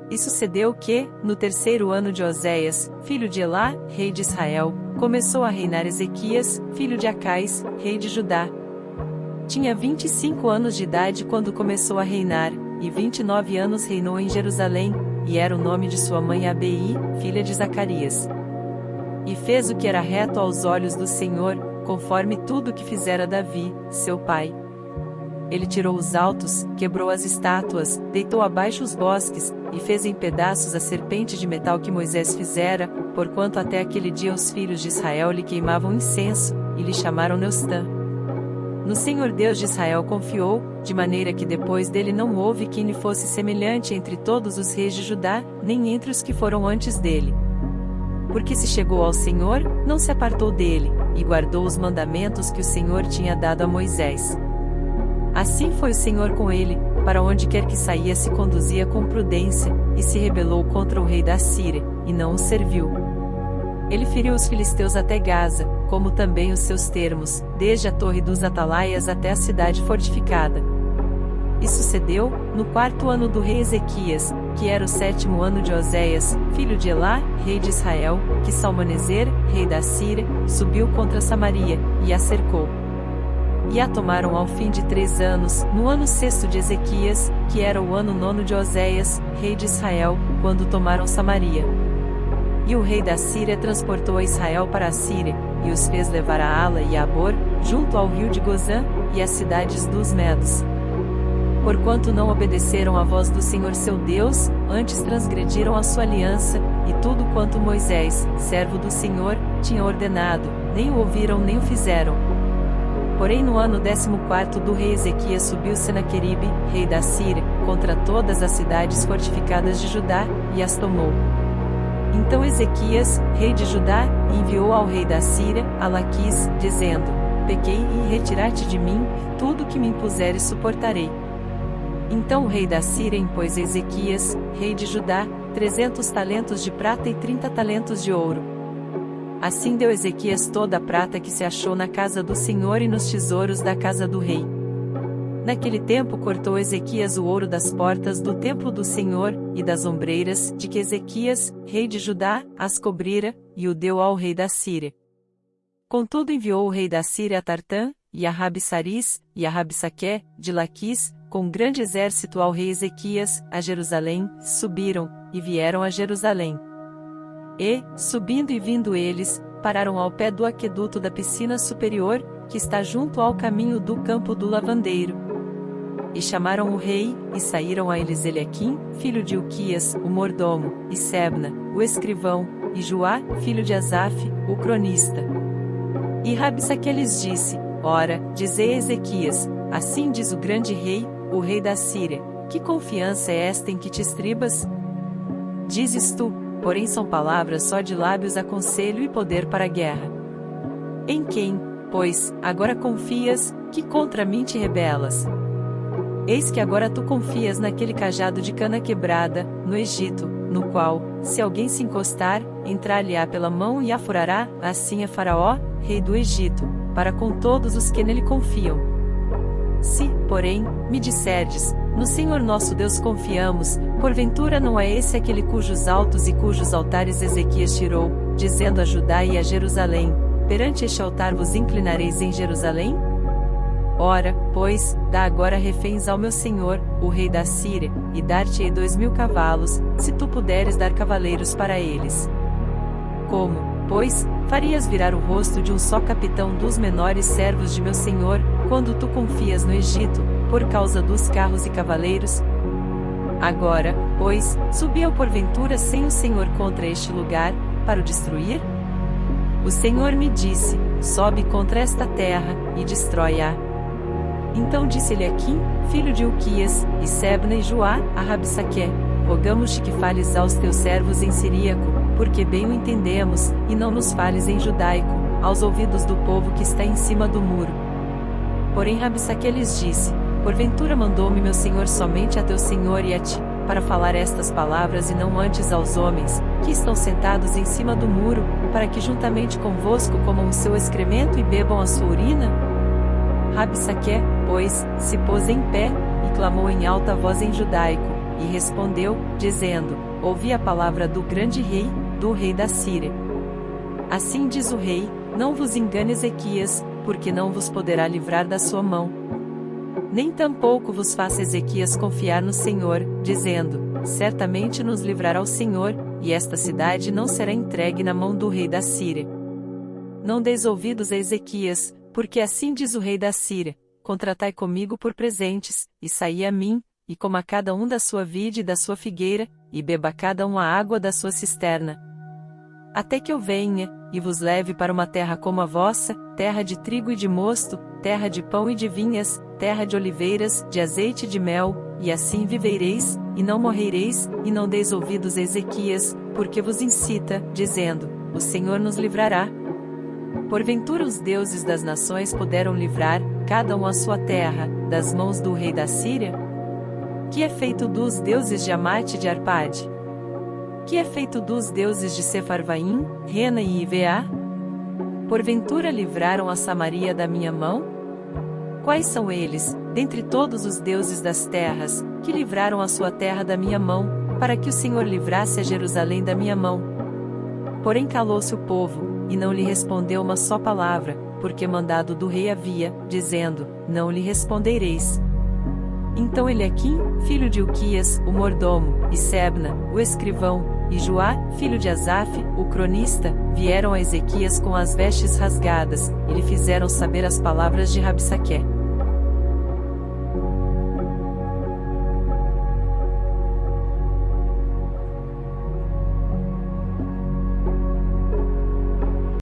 E sucedeu que, no terceiro ano de Oséias, filho de Elá, rei de Israel, começou a reinar Ezequias, filho de Acais, rei de Judá. Tinha 25 anos de idade quando começou a reinar, e 29 anos reinou em Jerusalém, e era o nome de sua mãe Abi, filha de Zacarias. E fez o que era reto aos olhos do Senhor, conforme tudo o que fizera Davi, seu pai. Ele tirou os altos, quebrou as estátuas, deitou abaixo os bosques, e fez em pedaços a serpente de metal que Moisés fizera, porquanto até aquele dia os filhos de Israel lhe queimavam incenso, e lhe chamaram Neustã. No Senhor Deus de Israel confiou, de maneira que depois dele não houve quem lhe fosse semelhante entre todos os reis de Judá, nem entre os que foram antes dele. Porque se chegou ao Senhor, não se apartou dele, e guardou os mandamentos que o Senhor tinha dado a Moisés. Assim foi o Senhor com ele, para onde quer que saía se conduzia com prudência, e se rebelou contra o rei da Síria, e não o serviu. Ele feriu os filisteus até Gaza, como também os seus termos, desde a torre dos atalaias até a cidade fortificada. E sucedeu, no 4º ano do rei Ezequias, que era o 7º ano de Oséias, filho de Elá, rei de Israel, que Salmaneser, rei da Síria, subiu contra Samaria, e a cercou. E a tomaram ao fim de 3 anos, no ano 6º de Ezequias, que era o ano 9º de Oséias, rei de Israel, quando tomaram Samaria. E o rei da Síria transportou a Israel para a Síria, e os fez levar a Ala e a Abor, junto ao rio de Gozã, e às cidades dos Medos. Porquanto não obedeceram à voz do Senhor seu Deus, antes transgrediram a sua aliança, e tudo quanto Moisés, servo do Senhor, tinha ordenado, nem o ouviram nem o fizeram. Porém no ano 14º do rei Ezequias subiu Senaqueribe, rei da Síria, contra todas as cidades fortificadas de Judá, e as tomou. Então Ezequias, rei de Judá, enviou ao rei da Síria, a Laquis, dizendo: Pequei e retirar-te de mim, tudo o que me impuseres suportarei. Então o rei da Síria impôs a Ezequias, rei de Judá, 300 talentos de prata e 30 talentos de ouro. Assim deu Ezequias toda a prata que se achou na casa do Senhor e nos tesouros da casa do rei. Naquele tempo cortou Ezequias o ouro das portas do templo do Senhor, e das ombreiras, de que Ezequias, rei de Judá, as cobrira, e o deu ao rei da Síria. Contudo enviou o rei da Síria a Tartã, e a Rabsaris, e a Rabsaqué, de Laquis, com grande exército ao rei Ezequias, a Jerusalém, subiram, e vieram a Jerusalém. E, subindo e vindo eles, pararam ao pé do aqueduto da piscina superior, que está junto ao caminho do campo do lavandeiro. E chamaram o rei, e saíram a eles Eliaquim, filho de Uquias, o mordomo, e Sebna, o escrivão, e Joá, filho de Asaf, o cronista. E Rabsaque lhes disse: Ora, dizei a Ezequias, assim diz o grande rei, o rei da Síria, que confiança é esta em que te estribas? Dizes tu, porém são palavras só de lábios a conselho e poder para a guerra. Em quem, pois, agora confias, que contra mim te rebelas? Eis que agora tu confias naquele cajado de cana quebrada, no Egito, no qual, se alguém se encostar, entrar-lhe-á pela mão e a furará, assim é Faraó, rei do Egito, para com todos os que nele confiam. Se, porém, me disserdes, no Senhor nosso Deus confiamos, porventura não é esse aquele cujos altos e cujos altares Ezequias tirou, dizendo a Judá e a Jerusalém: perante este altar vos inclinareis em Jerusalém? Ora, pois, dá agora reféns ao meu senhor, o rei da Síria, e dar-te-ei 2000 cavalos, se tu puderes dar cavaleiros para eles. Como, pois, farias virar o rosto de um só capitão dos menores servos de meu senhor, quando tu confias no Egito, por causa dos carros e cavaleiros? Agora, pois, subiu porventura sem o Senhor contra este lugar, para o destruir? O Senhor me disse: sobe contra esta terra, e destrói-a. Então disse Eliaquim, filho de Uquias, e Sebna e Joá, a Rabsaqué: rogamos-te que fales aos teus servos em siríaco, porque bem o entendemos, e não nos fales em judaico, aos ouvidos do povo que está em cima do muro. Porém Rabsaqué lhes disse: porventura mandou-me meu senhor somente a teu senhor e a ti, para falar estas palavras e não antes aos homens, que estão sentados em cima do muro, para que juntamente convosco comam o seu excremento e bebam a sua urina? Rabsaqué, pois, se pôs em pé, e clamou em alta voz em judaico: e respondeu, dizendo: Ouvi a palavra do grande rei, do rei da Síria. Assim diz o rei: Não vos engane Ezequias, porque não vos poderá livrar da sua mão. Nem tampouco vos faça Ezequias confiar no Senhor, dizendo: Certamente nos livrará o Senhor, e esta cidade não será entregue na mão do rei da Síria. Não deis ouvidos a Ezequias, porque assim diz o rei da Síria: Contratai comigo por presentes, e saí a mim, e coma cada um da sua vide e da sua figueira, e beba cada um a água da sua cisterna. Até que eu venha, e vos leve para uma terra como a vossa, terra de trigo e de mosto, terra de pão e de vinhas, terra de oliveiras, de azeite e de mel, e assim vivereis, e não morrereis, e não deis ouvidos a Ezequias, porque vos incita, dizendo: O Senhor nos livrará. Porventura os deuses das nações puderam livrar, cada um a sua terra, das mãos do rei da Síria? Que é feito dos deuses de Amate e de Arpade? Que é feito dos deuses de Sefarvaim, Rena e Iveá? Porventura livraram a Samaria da minha mão? Quais são eles, dentre todos os deuses das terras, que livraram a sua terra da minha mão, para que o Senhor livrasse a Jerusalém da minha mão? Porém calou-se o povo, e não lhe respondeu uma só palavra, porque mandado do rei havia, dizendo: Não lhe respondereis. Então Eliaquim, filho de Uquias, o mordomo, e Sebna, o escrivão, e Joá, filho de Asaf, o cronista, vieram a Ezequias com as vestes rasgadas, e lhe fizeram saber as palavras de Rabsaqué.